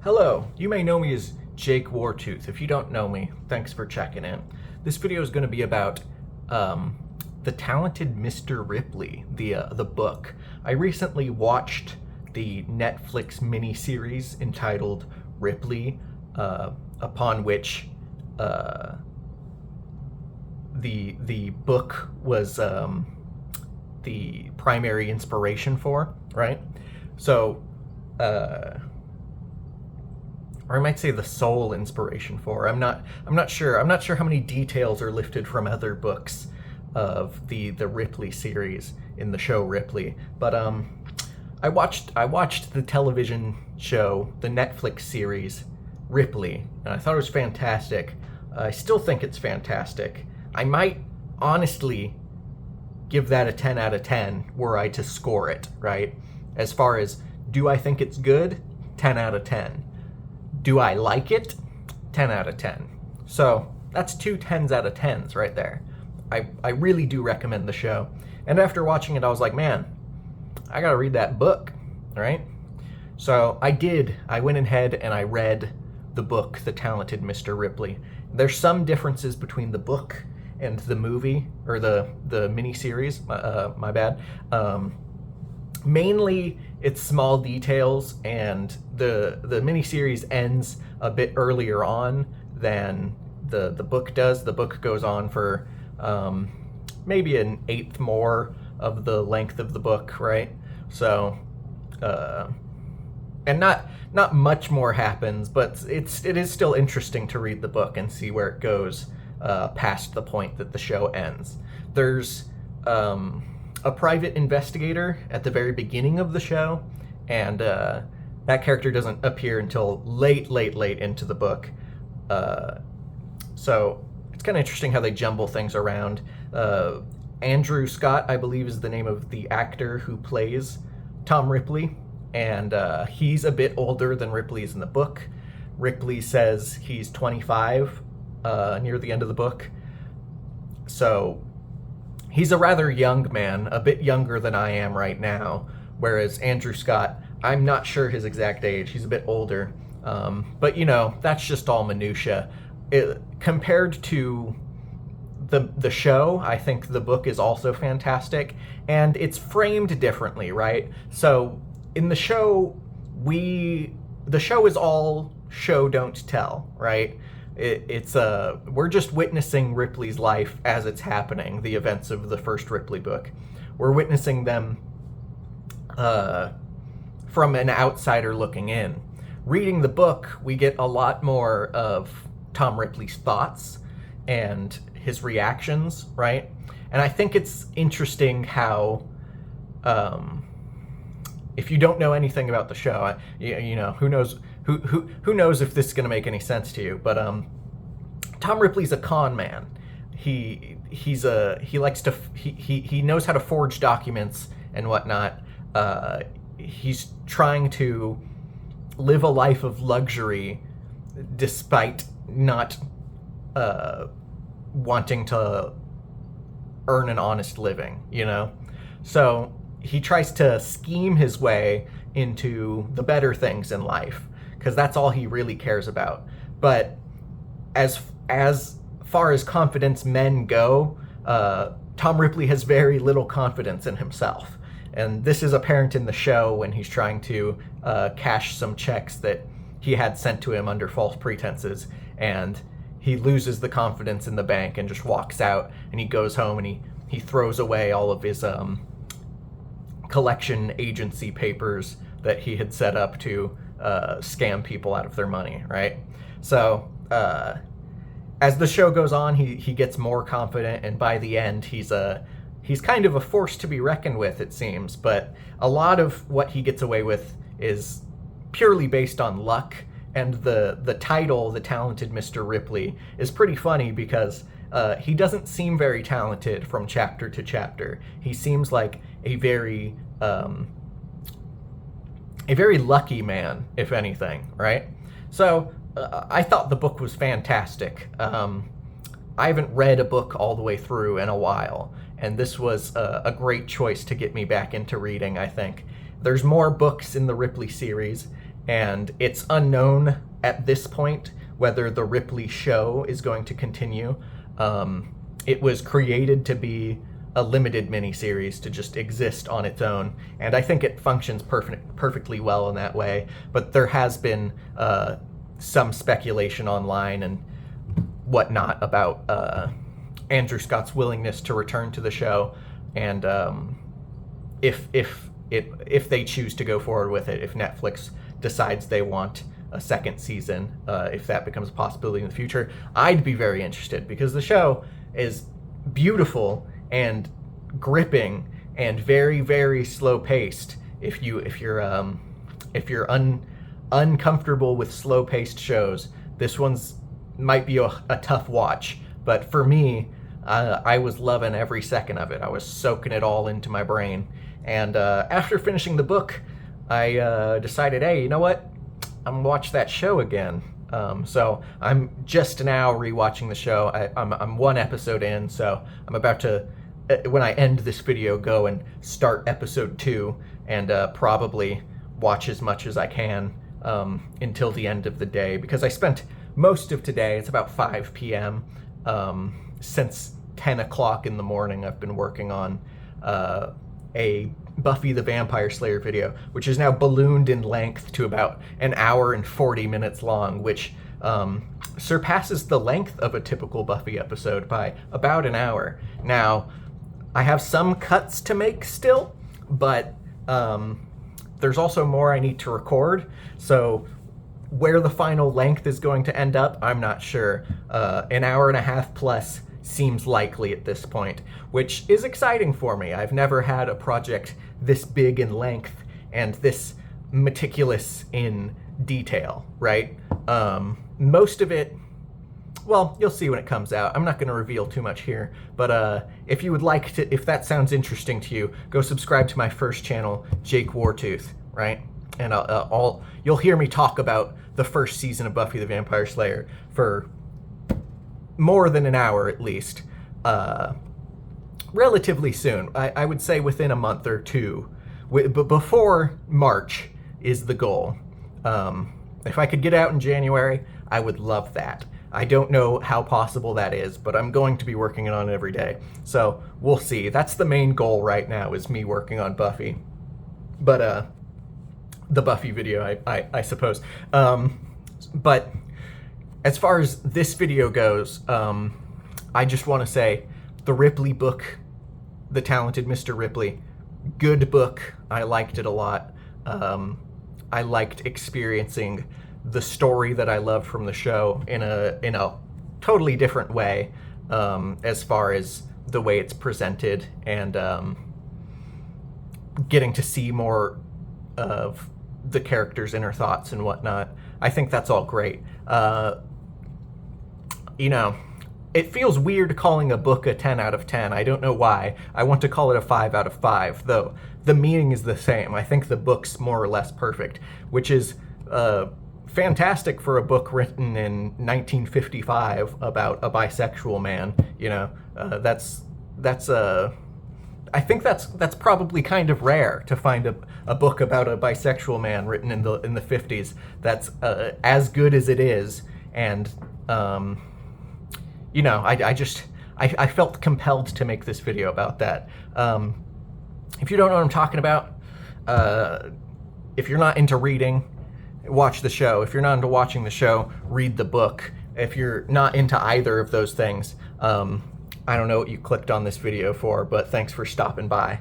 Hello, you may know me as Jake Wartooth. If you don't know me, thanks for checking in. This video is going to be about The Talented Mr. Ripley, the book. I recently watched the Netflix miniseries entitled Ripley, upon which the book was the primary inspiration for, right? So, or I might say the sole inspiration for. I'm not sure. I'm not sure how many details are lifted from other books of the Ripley series in the show Ripley. But I watched the television show, the Netflix series Ripley, and I thought it was fantastic. I still think it's fantastic. I might honestly give that a 10 out of 10 were I to score it, right? As far as, do I think it's good? 10 out of 10. Do I like it? 10 out of 10. So that's two 10s out of 10s right there. I really do recommend the show. And after watching it, I was like, man, I gotta read that book, right? So I did. I went ahead and I read the book, The Talented Mr. Ripley. There's some differences between the book and the movie, or the miniseries, my bad. Mainly, it's small details, and the miniseries ends a bit earlier on than the book does. The book goes on for maybe an eighth more of the length of the book, right? So, and not much more happens, but it is still interesting to read the book and see where it goes past the point that the show ends. There's a private investigator at the very beginning of the show, and that character doesn't appear until late into the book. So it's kind of interesting how they jumble things around. Andrew Scott, I believe, is the name of the actor who plays Tom Ripley, and he's a bit older than Ripley is in the book. Ripley says he's 25 near the end of the book. So he's a rather young man, a bit younger than I am right now, whereas Andrew Scott, I'm not sure his exact age. He's a bit older. But, you know, that's just all minutia. Compared to the show, I think the book is also fantastic, and it's framed differently, right? So in the show, the show is all show don't tell, right? We're just witnessing Ripley's life as it's happening, the events of the first Ripley book. We're witnessing them from an outsider looking in. Reading the book, we get a lot more of Tom Ripley's thoughts and his reactions, right? And I think it's interesting how, if you don't know anything about the show, you know, who knows if this is going to make any sense to you, but Tom Ripley's a con man. He knows how to forge documents and whatnot. He's trying to live a life of luxury despite not wanting to earn an honest living, you know? So he tries to scheme his way into the better things in life, because that's all he really cares about. But as far as confidence men go, Tom Ripley has very little confidence in himself. And this is apparent in the show when he's trying to cash some checks that he had sent to him under false pretenses, and he loses the confidence in the bank and just walks out, and he goes home and he throws away all of his collection agency papers that he had set up to scam people out of their money, right? So as the show goes on, he gets more confident, and by the end, he's kind of a force to be reckoned with, it seems. But a lot of what he gets away with is purely based on luck, and the title, The Talented Mr. Ripley, is pretty funny because he doesn't seem very talented from chapter to chapter. He seems like a very lucky man, if anything, right? So I thought the book was fantastic. I haven't read a book all the way through in a while, and this was a great choice to get me back into reading, I think. There's more books in the Ripley series, and it's unknown at this point whether the Ripley show is going to continue. It was created to be a limited miniseries to just exist on its own, and I think it functions perfectly well in that way. But there has been some speculation online and whatnot about Andrew Scott's willingness to return to the show, and if they choose to go forward with it, if Netflix decides they want a second season, if that becomes a possibility in the future, I'd be very interested, because the show is beautiful and gripping and very, very slow paced. If you're uncomfortable with slow paced shows, this one's might be a tough watch. But for me, I was loving every second of it. I was soaking it all into my brain. And after finishing the book, I decided, hey, you know what? I'm gonna watch that show again. So I'm just now rewatching the show. I'm one episode in, so I'm about to, when I end this video, go and start episode 2 and probably watch as much as I can until the end of the day, because I spent most of today, it's about 5 p.m., since 10 o'clock in the morning, I've been working on a Buffy the Vampire Slayer video, which is now ballooned in length to about an hour and 40 minutes long, which surpasses the length of a typical Buffy episode by about an hour. Now, I have some cuts to make still, but there's also more I need to record, so where the final length is going to end up, I'm not sure. An hour and a half plus seems likely at this point, which is exciting for me. I've never had a project this big in length and this meticulous in detail, right? Most of it, well, you'll see when it comes out. I'm not going to reveal too much here, but if you would like to, if that sounds interesting to you, go subscribe to my first channel, Jake Wartooth, right? And you'll hear me talk about the first season of Buffy the Vampire Slayer for more than an hour at least, relatively soon. I would say within a month or two, but before March is the goal. If I could get out in January, I would love that. I don't know how possible that is, but I'm going to be working on it every day. So we'll see. That's the main goal right now, is me working on Buffy. But the Buffy video, I suppose. But as far as this video goes, I just want to say the Ripley book, The Talented Mr. Ripley, good book. I liked it a lot. I liked experiencing the story that I loved from the show in a totally different way, as far as the way it's presented, and getting to see more of the characters' inner thoughts and whatnot. I think that's all great. You know, it feels weird calling a book a 10 out of 10. I don't know why. I want to call it a 5 out of 5, though the meaning is the same. I think the book's more or less perfect, which is fantastic for a book written in 1955 about a bisexual man. You know, I think that's probably kind of rare to find a book about a bisexual man written in the 50s that's as good as it is. And you know, I felt compelled to make this video about that. If you don't know what I'm talking about, if you're not into reading, watch the show. If you're not into watching the show, read the book. If you're not into either of those things, I don't know what you clicked on this video for, but thanks for stopping by.